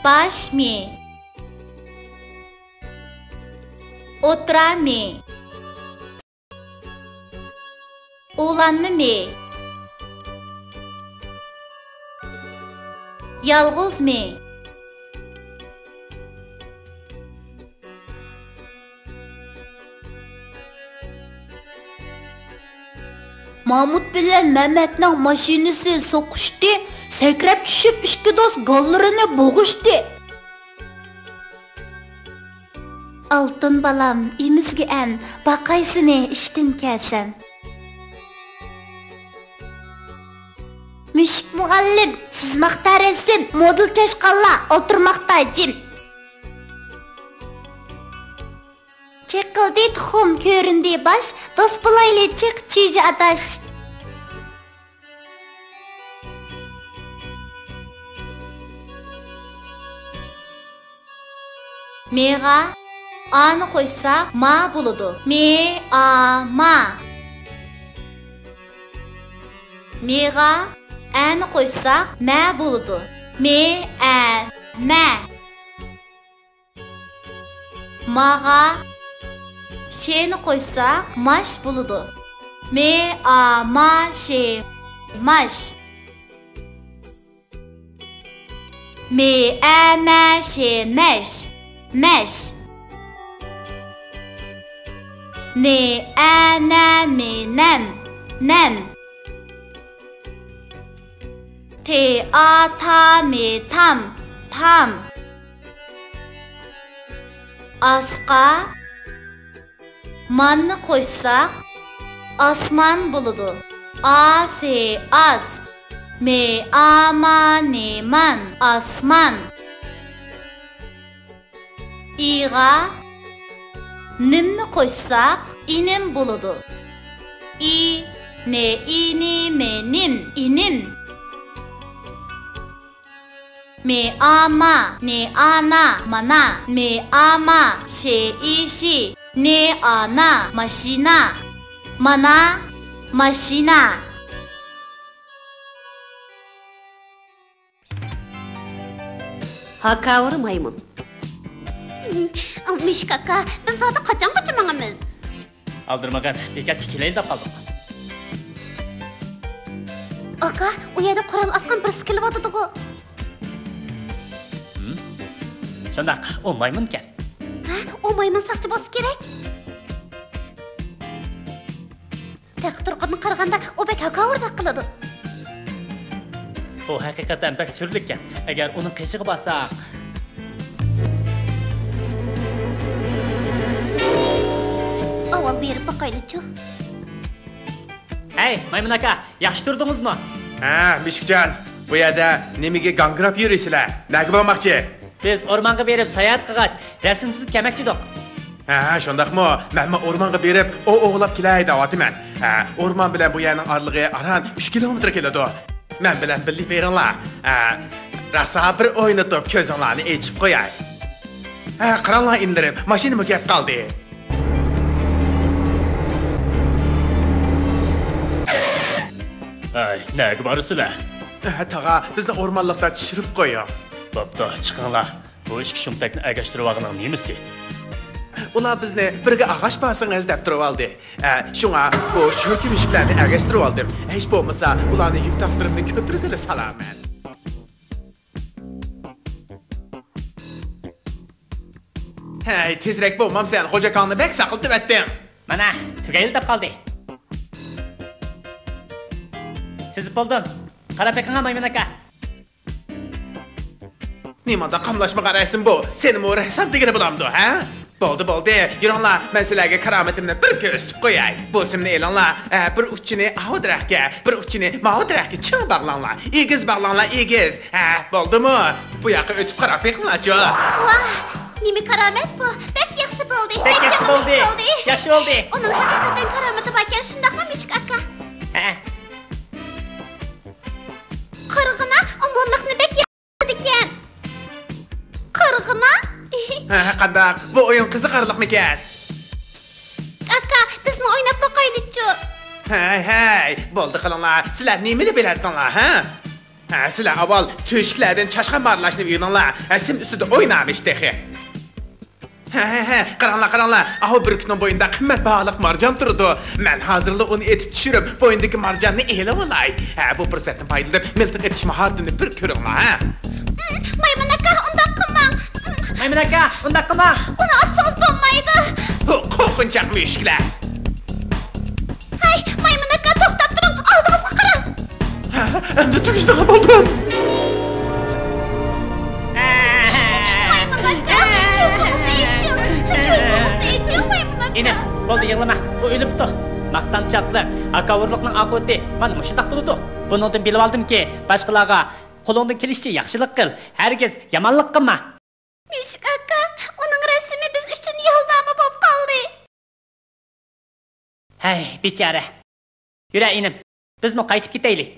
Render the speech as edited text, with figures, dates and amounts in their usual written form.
Baş mi? Otura mı? Oğlanma mı? Yalğız mı? Mahmut bilen Mehmet'nin maşinesi sokuştu, sekrep düşüp işki dost gallarını boğuştu. Altın balam, imizgi en, bakaysını iştin kelsen. Müşk muallim, sızmakta resim, model çeşkalla, oturmakta cim. Çekildi tuxum köründü baş, dost bulaylı çık çiğci adaş. Meğa, a'nı koysa ma buludu. Me, a, ma. Meğa, a'nı koysa ma buludu. Me, a, ma. Mağa, şeyini koysa maş buludu. Me, a, ma, şey, maş. Me, a, ma, şey, meş. Meş. Ne, a, na, me, nem. Nem. Te, a, ta, me, tam. Tam. Asqa, manını koysak, asman buludu. A, se, as. Me, a, ma, ne, man. Asman. İğa, nimni koysak, inim buludu. İ, ne, ini, me, nim. İnim. Me, a, ma, ne, ana, mana. Me, a, ma, şey, işi. Ne, ana, maşina. Mana, maşina. Hakavur maymun. Miş kaka, biz zaten kaçan kaçamağımız. Aldırmagan, bekat ikileyli de kaldık. Aka, o yerde kural askan bir skili vatıdı o. Şondak, o maymun ken. O maymun sakçı bosu gerek. Tek turqadını qaraganda o bek hakavur da kılıdı. O hakikaten pek sürlük ken. Eğer onun kışığı basa... Aval berip bakaylıçı. Hey, maymun aka, yaxşı durdunuz mu? Ha, Mişikcan, bu yerda nemiga gangirab yurysizlar? Nega bormoqchi? Biz ormanga berip sayohat qilgach, rasmsiz kemakchidik. Ha, shundaqmi? Men o'rmonga berib, o'g'lab kelay deyapman. Ha, o'rmon bilan bu yerning orlig'i aran 3 kilometr keladi. Men bilan birlik beringlar. Ha, rasa bir o'ynatib ko'zinglarni echib qo'yay. Ha, qaranglar indirib, mashinam kelib qoldi. Ay, nega borsizlar? Tağa, bizni o'rmonlikda tushirib qo'ying. Bo'pti, chiqinglar. Bu ikki shumtakni agashtirib olganing nemisi? Ular bizni birga ag'ash basingiz deb turib oldi. Shunga bu sho'rki mushuklarni agashtirib oldim. Hech bo'lmasa, ularni yuk taqlarimni ko'tirgili salaman. Hey, tezroq bo'lmam sen, xo'jakonni bek saqiltib etding. Mana, tugayli deb qoldi. Siz bo'ldin. Qarab eqinga maymun aka. Nimada qamlashma qaraysin bu? Seni mo'ra hisob degani bo'lamdi, ha? Bo'ldi. Yuringlar, men sizlarga karomatimni bir ko'rsatib qo'yay. Bu simni e'lonlar, bir uchini ahudrakka, bir uchini mahudrakka ching bog'langlar. Egiz bog'langlar, egiz. Ha, bo'ldimi? Bu yoqqa o'tib qarab eqinglarchi. Vah, nimi karamet bu? Bek yaxshi bo'ldi. Bek yaxshi bo'ldi. Yaxshi bo'ldi. Onun haqiqatan karamati barkan shundaqmi Mishik aka? Ha. Qirg'ina omonliqni bek yaxshi ekan. Qirg'ina? Ha, qandaq? Bu o'yin qiziqarliqmikan? Aka, bizmi o'ynab boqaylikchu. Hey, bo'ldi qilinglar. Sizlar nimani biladinglar, ha? Ha, sizlar avval tüşklərdən çaşqan marlaşını uyunanlar, sim üstüdə oynamışdı. He, qaranglar. Aho bir kunun boyunda qimmat bahalıq marjan turdu. Mən hazırlı onu etib düşürüb, boyundakı marjanını elib olay. Bu fürsətdən faydalanıb miltiq etiş maharetini bir görünglar, ha. Maymun aka, undaq qılmang. Maymun aka, undaq qilma. Uni assınız bo'lmaydi. Bu qo'rqinchaq müşkülər. Hay, maymun aka, to'xtab turing, oldingizga qarang. Endi tugishdiga bo'ldim. Maymun aka, ko'zingizni yeching, maymun aka. Ine, bo'ldi yig'lama. U o'libdi. Maqtanchoqlik, akavurlikning oqibati mana shunday bo'ladi. Bundan bilib oldimki, boshqalarga qo'lingdan kelishicha yaxshilik qil. Hargiz yomonlik qilma. Müşk aka, uning rasmi biz uchun yo'lnoma bo'lib qoldi. Hay, bechora. Yura inim. Bizmi qaytib ketaylik.